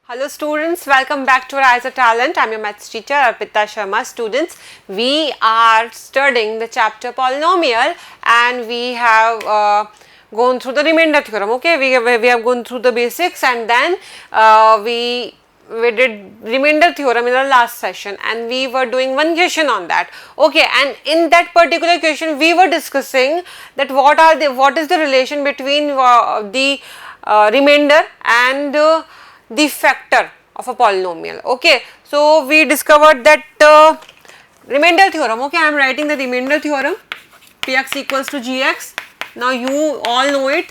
Hello students, welcome back to AriserTalent. I am your maths teacher Arpita Sharma. Students, we are studying the chapter polynomial and we have gone through the remainder theorem. Okay, we have gone through the basics and then we did remainder theorem in our last session and we were doing one question on that. Okay, and in that particular question we were discussing that what is the relation between the remainder and the factor of a polynomial. Okay, so we discovered that remainder theorem. Okay, I am writing the remainder theorem, px equals to gx. Now you all know it,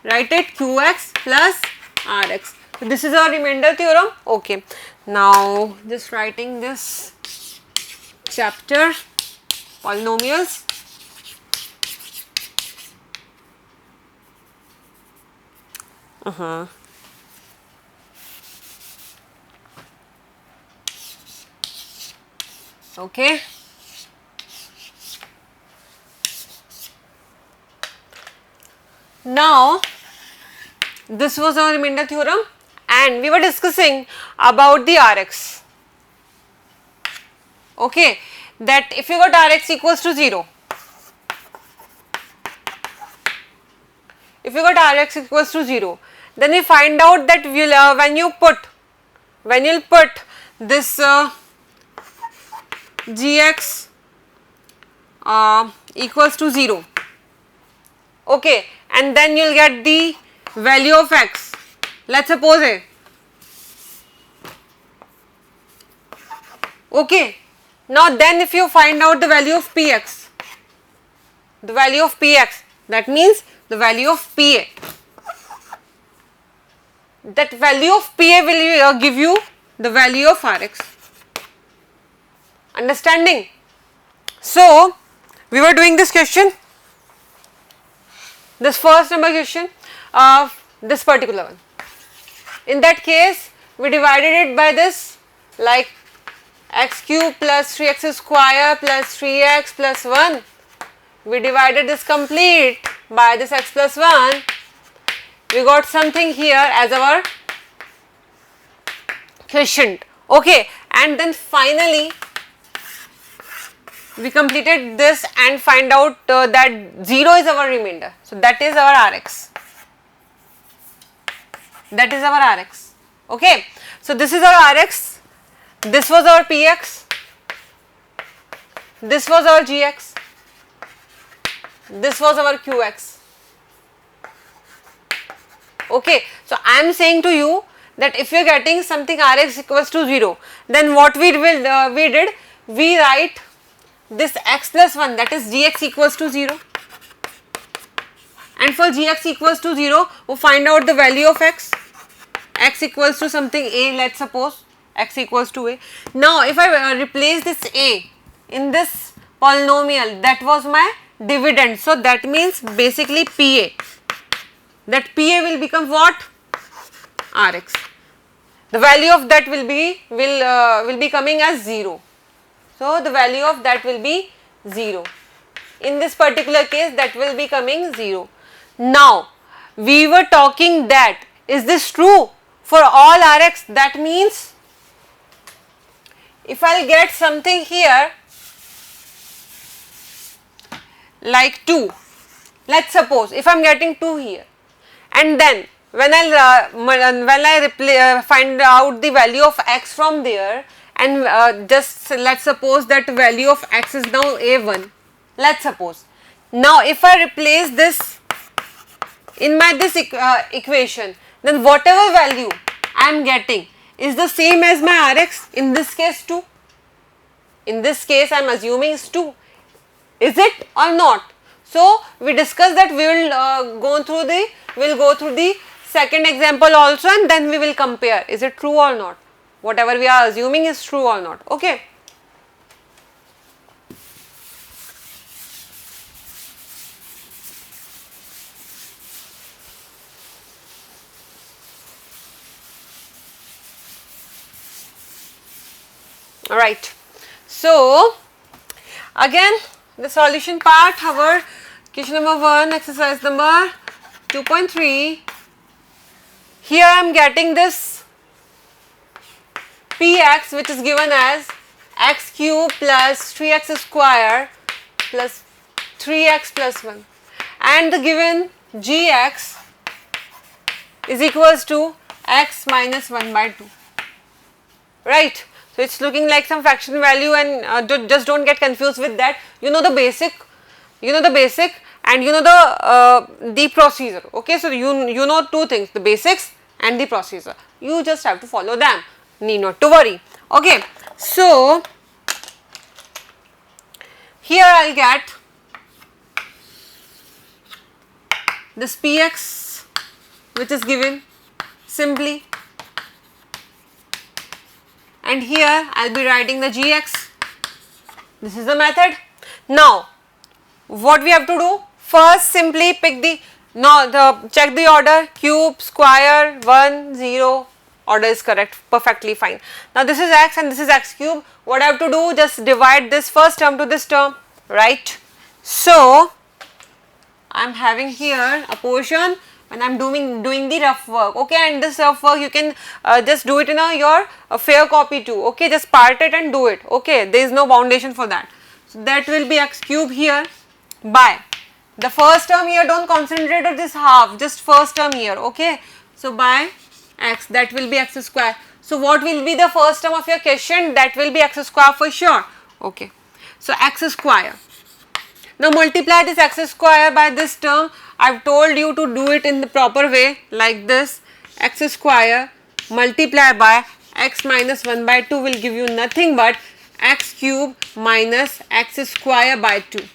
write it, qx plus rx. So this is our remainder theorem. Okay, now just writing this chapter polynomials. Okay, now this was our remainder theorem and we were discussing about the Rx. Okay, that if you got Rx equals to 0, if you got Rx equals to 0, then we find out that we'll, when you'll put this gx equals to 0, okay, and then you'll get the value of x. Let's suppose a, okay, now then if you find out the value of px, that means the value of pa, that value of pa will give you the value of rx. Understanding? So we were doing this question, this first number question of this particular one. In that case we divided it by this, like x cube plus 3x square plus 3x plus 1. We divided this complete by this x plus 1. We got something here as our quotient. Okay, and then finally we completed this and find out that 0 is our remainder. So that is our Rx. That is our Rx. Okay. So this is our Rx. This was our Px. This was our Gx. This was our Qx. Okay. So I am saying to you that if you are getting something Rx equals to 0, then what we did, we write this x plus 1, that is gx equals to 0, and for gx equals to 0 we find out the value of x equals to something a, let's suppose x equals to a. Now if I replace this a in this polynomial, that was my dividend, so that means basically pa, that pa will become what? Rx. The value of that will be coming as 0. So the value of that will be 0. In this particular case that will be coming 0. Now we were talking that, is this true for all Rx? That means if I'll get something here like 2, let's suppose if I'm getting 2 here, and then when I find out the value of x from there, and just let's suppose that value of x is now a1, let's suppose. Now if I replace this in my equation, then whatever value I am getting is the same as my Rx, in this case 2. In this case I am assuming is 2. Is it or not? So we discussed that we will go through the second example also, and then we will compare, is it true or not? Whatever we are assuming is true or not. Okay. Alright. So again the solution part, our question number 1, exercise number 2.3. Here I am getting this px, which is given as x cube plus 3x square plus 3x plus 1, and the given gx is equals to x minus 1 by 2, right? So it's looking like some fraction value, and just don't get confused with that. You know the basic, and you know the procedure. Okay, so you know two things, the basics and the procedure. You just have to follow them, need not to worry. Okay, so here I'll get this px, which is given simply, and here I'll be writing the gx. This is the method. Now what we have to do, first simply pick check the order, cube, square, 1, 0, order is correct, perfectly fine. Now this is x and this is x cube. What I have to do, just divide this first term to this term, right? So I am having here a portion and I am doing the rough work, okay, and this rough work you can just do it in your fair copy too, okay, just part it and do it, okay, there is no foundation for that. So that will be x cube here by the first term here, don't concentrate on this half, just first term here, okay, so by x, that will be x square. So what will be the first term of your question? That will be x square for sure, okay, so x square. Now multiply this x square by this term. I have told you to do it in the proper way, like this, x square multiply by x minus 1 by 2 will give you nothing but x cube minus x square by 2,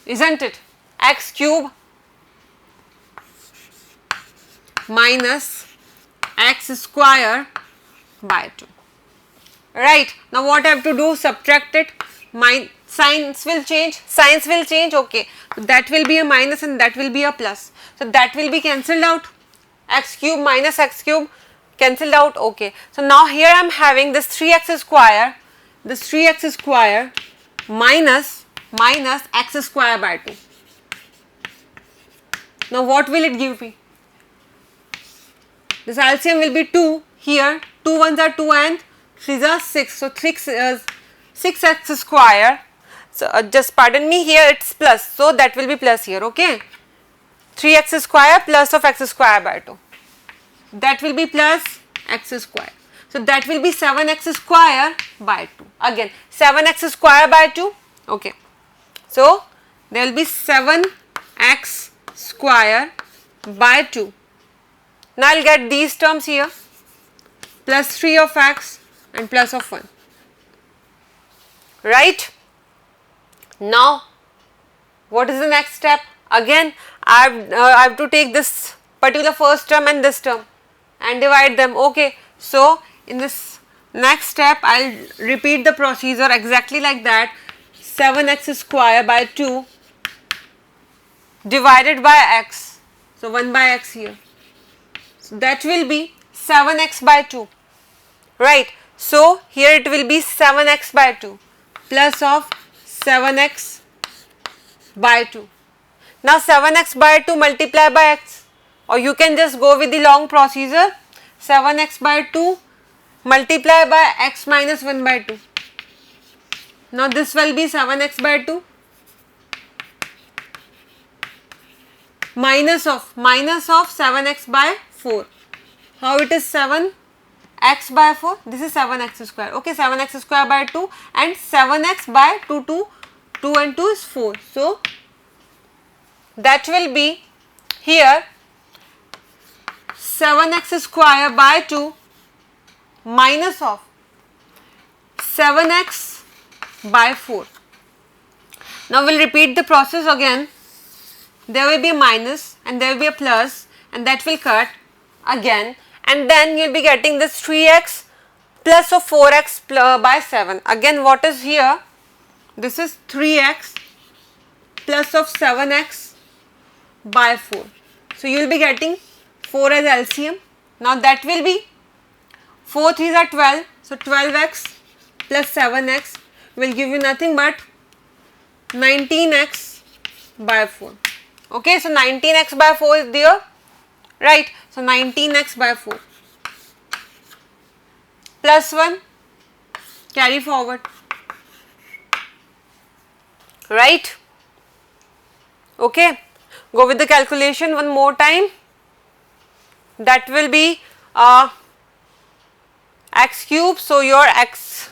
isn't it? X cube minus x square by 2, right? Now what I have to do, subtract it, signs will change, okay, that will be a minus and that will be a plus, so that will be cancelled out, x cube minus x cube cancelled out, okay. So now here I am having this 3x square, minus x square by 2. Now what will it give me? This LCM will be 2 here, 2 ones are 2 and 3s are 6, so 6x square. So just pardon me, here it's plus, so that will be plus here, okay. 3x square plus of x square by 2, that will be plus x square. So that will be 7x square by 2, again 7x square by 2, okay. So there will be 7x square by 2. Now I will get these terms here, plus 3 of x and plus of 1, right? Now what is the next step? Again I have to take this particular first term and this term and divide them, okay. So in this next step I will repeat the procedure exactly like that, 7x square by 2 divided by x, so 1 by x here, so that will be 7x by 2, right. So here it will be 7x by 2 plus of 7x by 2. Now 7x by 2 multiply by x, or you can just go with the long procedure, 7x by 2 multiply by x minus 1 by 2. Now this will be 7x by 2 minus of 7x by 4. How it is 7x by 4? This is 7x square, okay, 7x square by 2 and 7x by 2 and 2 is 4. So that will be here 7x square by 2 minus of 7x by 4. Now we will repeat the process again, there will be a minus and there will be a plus and that will cut again, and then you will be getting this 3x plus of 4x by 7. Again what is here? This is 3x plus of 7x by 4. So you will be getting 4 as LCM. Now that will be 4 3s are 12. So 12x plus 7x will give you nothing but 19x by 4. Okay, so 19x by 4 is there, right? So 19x by 4 plus 1, carry forward, right? Okay, go with the calculation one more time. That will be x cube, so your x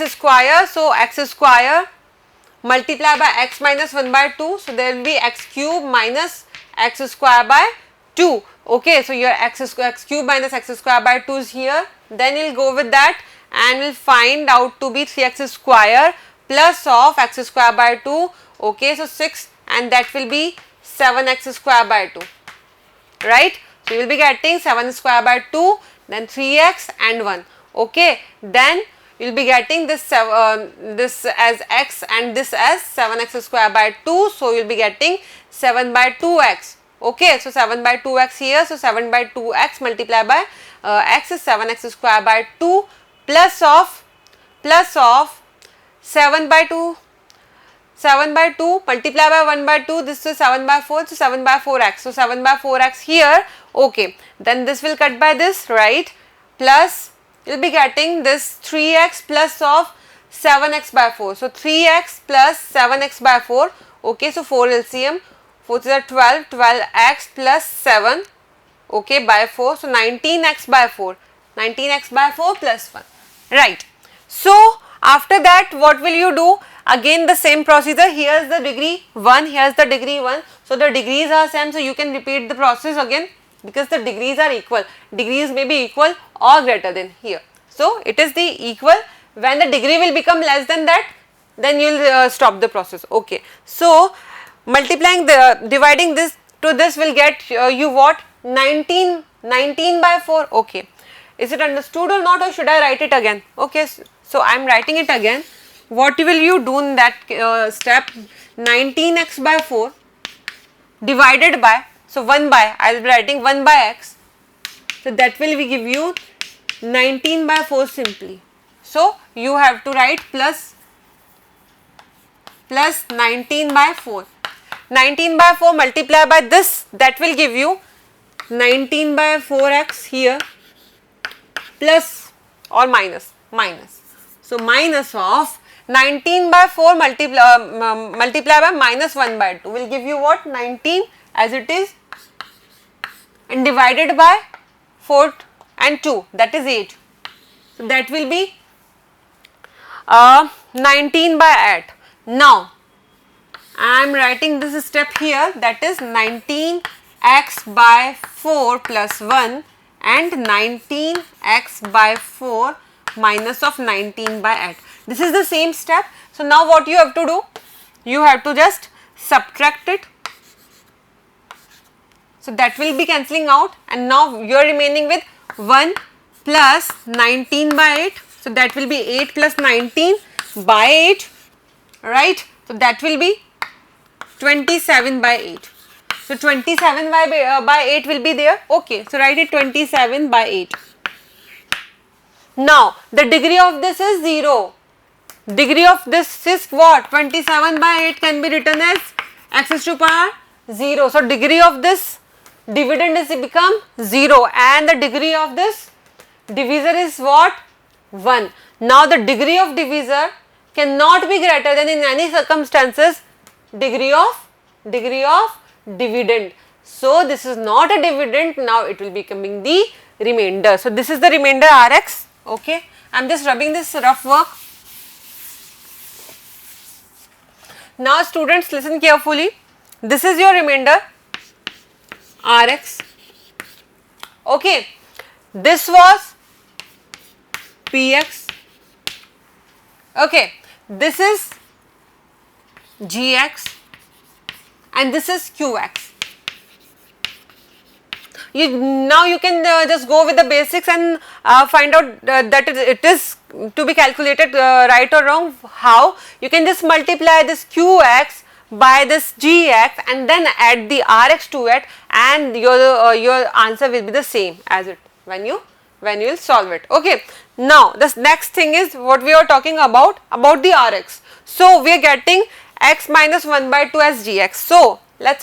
square, so x square multiply by x minus 1 by 2, so there will be x cube minus x square by 2. Okay, so your x cube minus x square by 2 is here, then we will go with that and we will find out to be 3x square plus of x square by 2. Okay, so 6, and that will be 7x square by 2, right? So, you will be getting 7 square by 2, then 3x and 1. Okay, then you will be getting this this as x and this as 7x square by 2. So, you will be getting 7 by 2x. Okay, so 7 by 2x here. So, 7 by 2x multiplied by x is 7x square by 2 plus of 7 by 2 multiplied by 1 by 2, this is 7 by 4, so 7 by 4x. So, 7 by 4x here, okay, then this will cut by this, right, plus you will be getting this 3x plus of 7x by 4. So, 3x plus 7x by 4, okay, so 4 LCM, 4 is 12, 12x plus 7, okay, by 4, so 19x by 4, 19x by 4 plus 1, right. So, after that what will you do? Again the same procedure, here is the degree 1, here is the degree 1, so the degrees are same, so you can repeat the process again because the degrees are equal, degrees may be equal or greater than here. So, it is the equal, when the degree will become less than that, then you will stop the process, okay. So, multiplying dividing this to this will get you what, 19 by 4, okay. Is it understood or not, or should I write it again? Okay, so I am writing it again. What will you do in that step? 19x by 4 divided by, so 1 by, I will be writing 1 by x, so that will give you 19 by 4 simply. So, you have to write plus 19 by 4, 19 by 4 multiply by this, that will give you 19 by 4x here plus or minus. So, minus of 19 by 4 multiply by minus 1 by 2 will give you what, 19 as it is, and divided by 4 and 2, that is 8. So, that will be 19 by 8. Now, I am writing this step here, that is 19x by 4 plus 1 and 19x by 4 minus of 19 by 8. This is the same step. So, now what you have to do? You have to just subtract it. So, that will be cancelling out, and now you are remaining with 1 plus 19 by 8. So, that will be 8 plus 19 by 8, right. So, that will be 27 by 8. So, 27 by 8 will be there, okay. So, write it 27 by 8. Now, the degree of this is 0. Degree of this is what? 27 by 8 can be written as x is to power 0. So, degree of this dividend is become 0, and the degree of this divisor is what? 1. Now, the degree of divisor cannot be greater than, in any circumstances, degree of dividend. So, this is not a dividend, now it will be becoming the remainder. So, this is the remainder Rx, okay. I am just rubbing this rough work. Now, students, listen carefully. This is your remainder Rx, okay. This was Px, okay. This is Gx and this is Qx. Now you can just go with the basics and find out that it is to be calculated right or wrong. How? You can just multiply this Qx by this Gx and then add the Rx to it, and your answer will be the same as it when you will solve it, okay. Now, this next thing is what we are talking about the Rx. So, we are getting x minus 1 by 2 as Gx. So, let's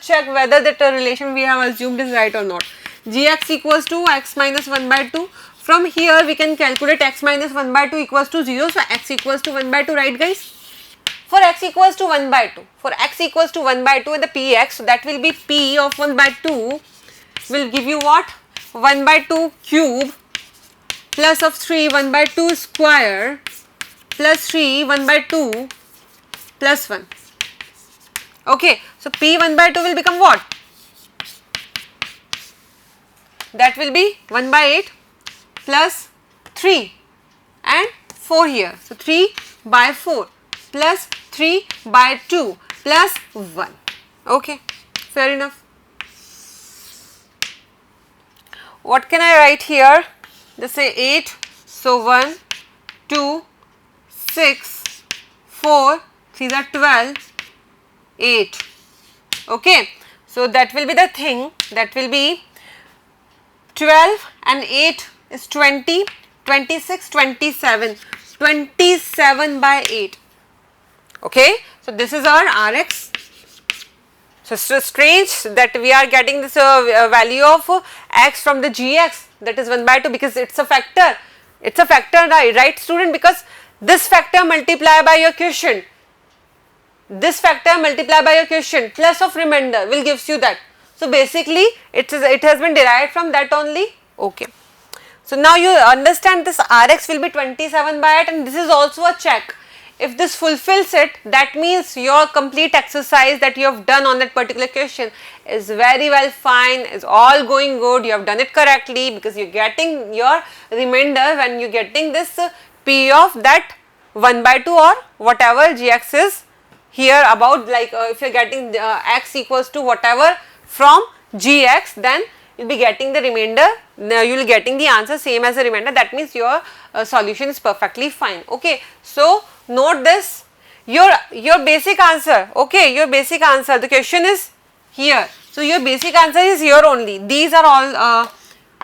check whether that relation we have assumed is right or not. Gx equals to x minus 1 by 2. From here we can calculate x minus 1 by 2 equals to 0. So x equals to 1 by 2, right guys? For x equals to 1 by 2, for x equals to 1 by 2 in the px, so that will be p of 1 by 2 will give you what? 1 by 2 cube plus of 3 1 by 2 square plus 3 1 by 2 plus 1. Okay, so p 1 by 2 will become what? That will be 1 by 8 plus 3 and 4 here. So 3 by 4 plus 3 by 2 plus 1. Okay, fair enough. What can I write here? Just say 8. So 1, 2, 6, 4, 3 are 12, 8. Okay, so that will be the thing, that will be 12 and 8 is 20, 26, 27, 27 by 8. Okay, so this is our Rx. So it's strange that we are getting this value of x from the gx, that is 1 by 2, because it's a factor. It's a factor, right student? Because this factor multiply by your quotient. This factor multiply by your quotient plus of remainder will gives you that. So basically it has been derived from that only. Okay. So now you understand this Rx will be 27 by 8, and this is also a check. If this fulfills it, that means your complete exercise that you have done on that particular question is very well fine, is all going good, you have done it correctly, because you are getting your remainder when you are getting this p of that 1 by 2 or whatever gx is here about, like if you are getting x equals to whatever from gx, then you will be getting the remainder, you will be getting the answer same as the remainder. That means your solution is perfectly fine. Okay, so note this, your basic answer, okay, your basic answer, the question is here. So your basic answer is here only. These are all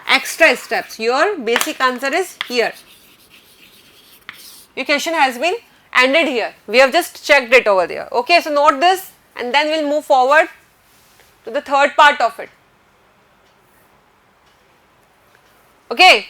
extra steps. Your basic answer is here. Your question has been ended here. We have just checked it over there. Okay, so note this, and then we'll move forward to the third part of it. Okay.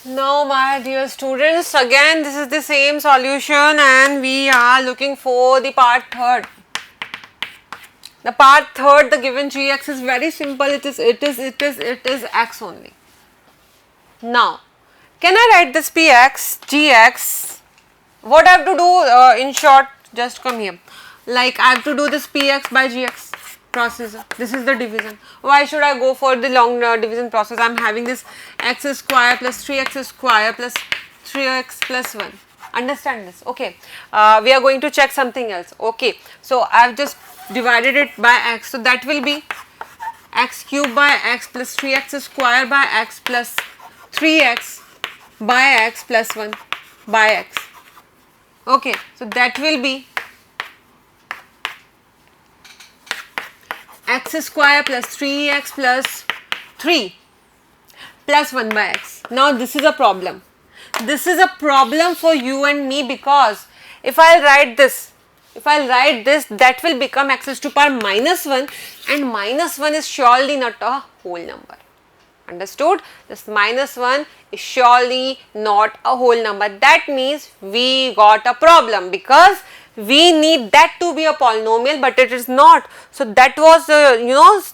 Now my dear students, again this is the same solution, and we are looking for the part third. The part third, the given gx is very simple. It is x only. Now, can I write this px gx? What I have to do in short? Just come here. Like I have to do this px by gx process. This is the division. Why should I go for the long division process? I am having this x square plus 3x square plus 3x plus 1. Understand this? Okay. We are going to check something else. Okay. So I have just divided it by x. So that will be x cube by x plus 3x square by x plus 3x by x plus 1 by x. Okay. So that will be x square plus 3x plus 3 plus 1 by x. Now this is a problem. This is a problem for you and me, because if I write this, that will become x to the power minus 1, and minus 1 is surely not a whole number. Understood? This minus 1 is surely not a whole number. That means we got a problem, because we need that to be a polynomial, but it is not. So that was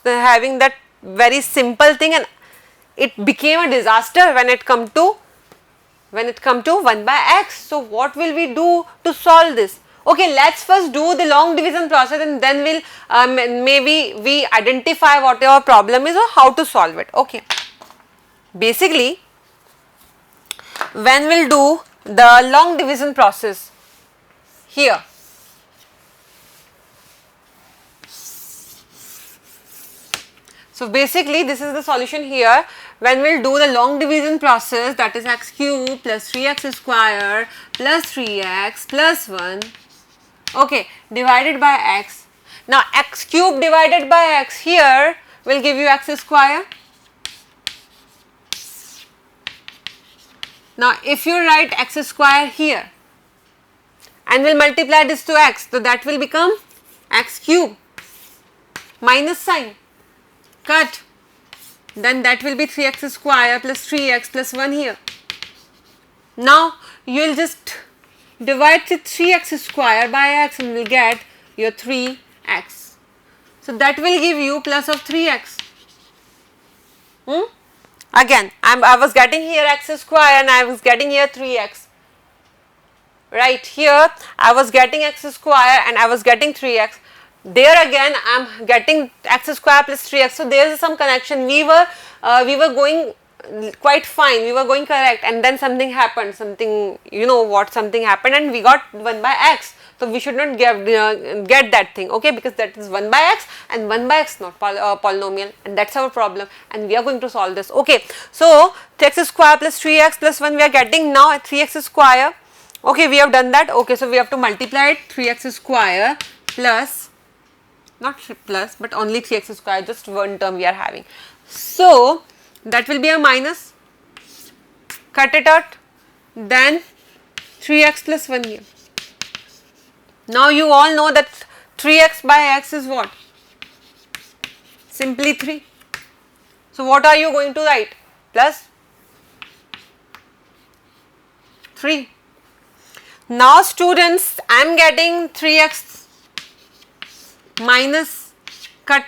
having that very simple thing, and it became a disaster when it come to 1 by x. So what will we do to solve this? Okay, let's first do the long division process, and then we'll maybe we identify what our problem is or how to solve it. Okay, basically when we'll do the long division process here, So basically this is the solution here. When we'll do the long division process, that is x cube plus 3x square plus 3x plus 1, okay, divided by x. Now x cube divided by x here will give you x square. Now if you write x square here and we'll multiply this to x, so that will become x cube minus sign, cut, then that will be 3x square plus 3x plus 1 here. Now you will just divide the 3x square by x and will get your 3x. So that will give you plus of 3x. Again I was getting here x square and I was getting here 3x. Right here I was getting x square and I was getting 3x. There again I am getting x square plus 3x. So there is some connection. We were going quite fine, we were going correct, and then something happened, something, you know what, something happened and we got 1 by x. So we should not get that thing, okay, because that is 1 by x and 1 by x not polynomial, and that's our problem, and we are going to solve this. Okay, so 3x square plus 3x plus 1 we are getting now 3x square. Okay, we have done that. Okay, so we have to multiply it, 3x square plus, not plus but only 3x square, just one term we are having. So that will be a minus, cut it out, then 3x plus 1 here. Now you all know that 3x by x is what? Simply 3. So what are you going to write? Plus 3. Now students, I am getting 3x minus cut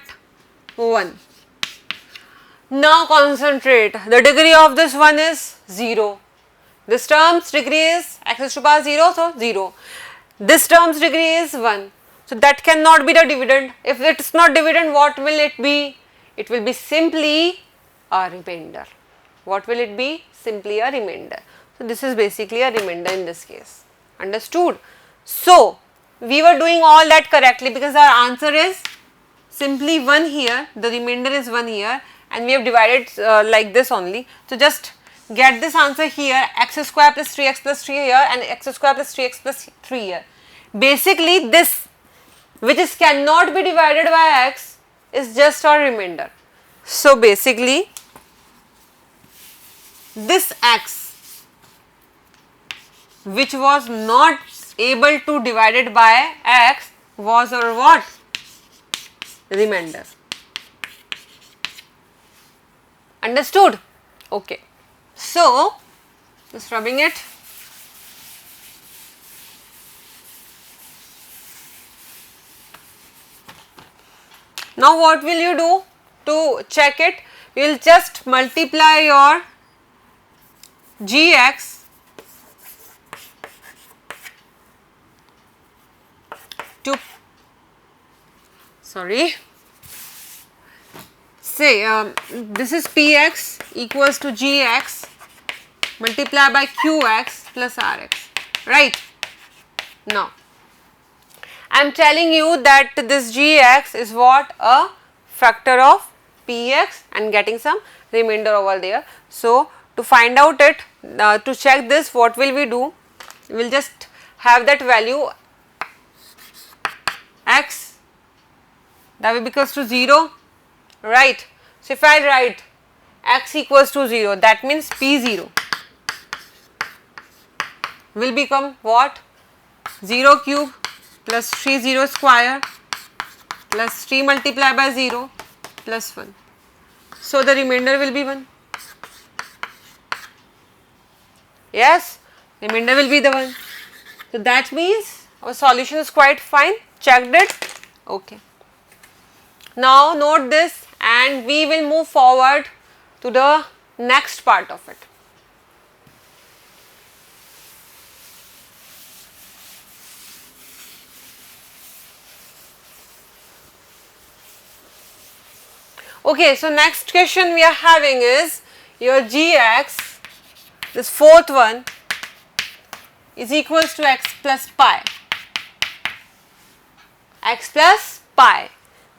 1. Now concentrate, the degree of this one is 0. This term's degree is x to the power 0, so 0. This term's degree is 1. So that cannot be the dividend. If it is not dividend, what will it be? It will be simply a remainder. What will it be? Simply a remainder. So this is basically a remainder in this case. Understood? So we were doing all that correctly because our answer is simply 1 here, the remainder is 1 here, and we have divided like this only. So just get this answer here, x square plus 3x plus 3 here and x square plus 3x plus 3 here. Basically this which is cannot be divided by x is just our remainder. So basically this x which was not able to divided by x was our what? Remainder. Understood? Okay. So just rubbing it. Now what will you do to check it? You will just multiply your gx to, sorry, say this is px equals to gx multiplied by qx plus rx, right? Now I am telling you that this gx is what? A factor of px and getting some remainder over there. So to find out it, to check this, what will we do? We will just have that value x, that will be equals to 0, right? So if I write x equals to 0, that means p0 will become what? 0 cube plus 3 0 square plus 3 multiplied by 0 plus 1. So the remainder will be 1. Yes, remainder will be the 1. So that means our solution is quite fine. Checked it. Okay. Now note this and we will move forward to the next part of it. Okay, so next question we are having is your gx, this fourth one, is equals to x plus pi. X plus pi.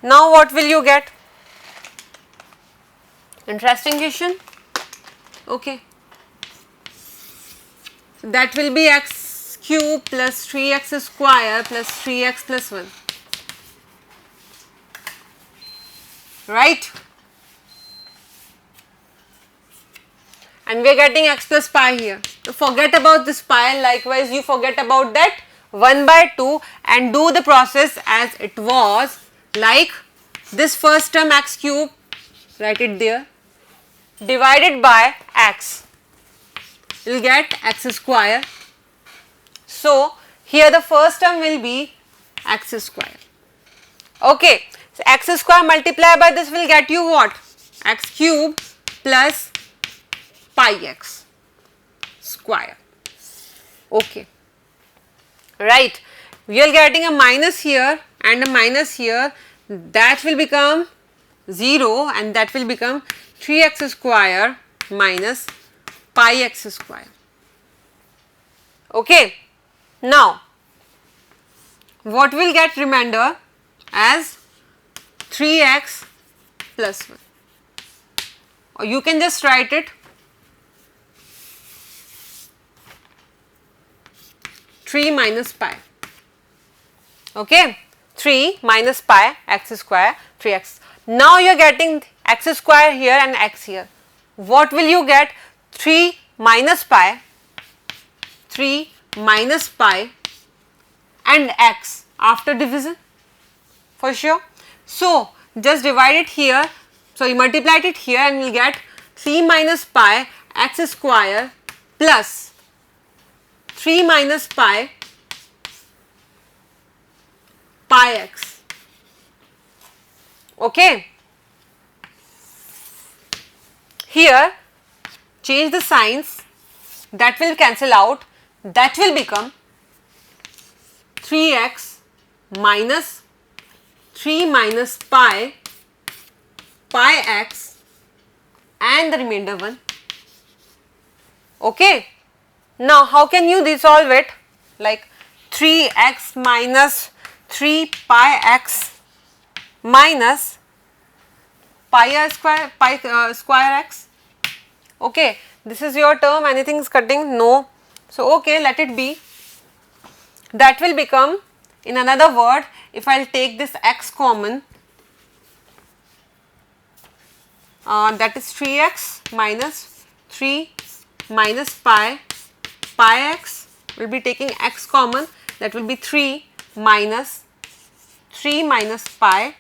Now what will you get? Interesting question. Okay. So that will be x cube plus 3x square plus 3x plus 1. Right? And we are getting x plus pi here. So forget about this pi, likewise you forget about that 1 by 2 and do the process as it was, like this first term x cube, write it there, divided by x, you will get x square. So here the first term will be x square. Okay, so x square multiplied by this will get you what? X cube plus pi x square. Okay, right, we are getting a minus here and a minus here, that will become 0 and that will become 3x square minus pi x square. Okay, now what will get remainder as 3x plus 1, or you can just write it 3 minus pi. Okay, 3 minus pi x square 3x. Now you are getting x square here and x here. What will you get? 3 minus pi and x after division for sure. So just divide it here. So you multiplied it here and you will get 3 minus pi x square plus 3 minus pi x. Okay. Here change the signs, that will cancel out, that will become 3x minus 3 minus pi x and the remainder 1. Okay. Now how can you resolve it? Like 3x minus 3 pi x minus pi square x. Okay, this is your term, anything is cutting? No. So okay, let it be. That will become, in another word, if I will take this x common, that is 3x minus 3 minus pi x, will be taking x common, that will be 3 minus pi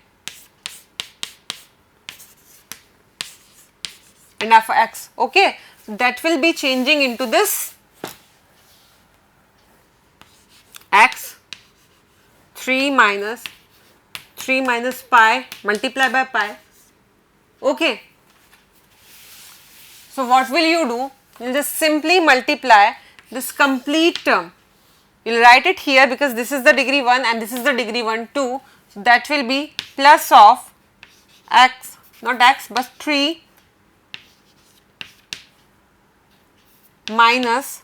and f x. Okay, that will be changing into this x 3 minus pi multiplied by pi. Okay, so what will you do? You will just simply multiply this complete term. You will write it here because this is the degree 1 and this is the degree 1 too. So that will be plus of x, not x but 3 minus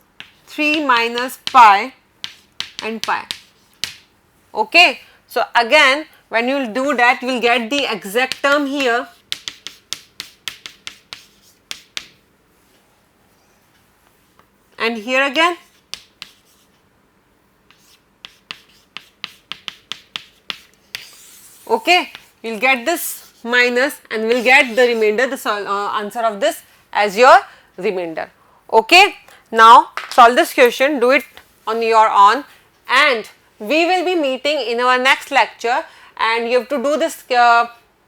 3 minus pi and pi. Okay, so again when you will do that, you will get the exact term here. And here again. Okay, you will get this minus and will get the remainder, the answer of this as your remainder. Okay, now solve this question, do it on your own, and we will be meeting in our next lecture, and you have to do this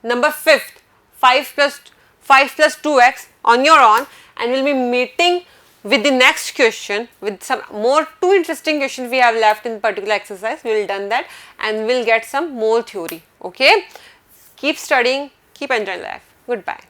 number 5th 5 plus 2x on your own, and we will be meeting with the next question with some more 2 interesting questions we have left in particular exercise. We will done that and we will get some more theory. Okay, keep studying, keep enjoying life. Goodbye.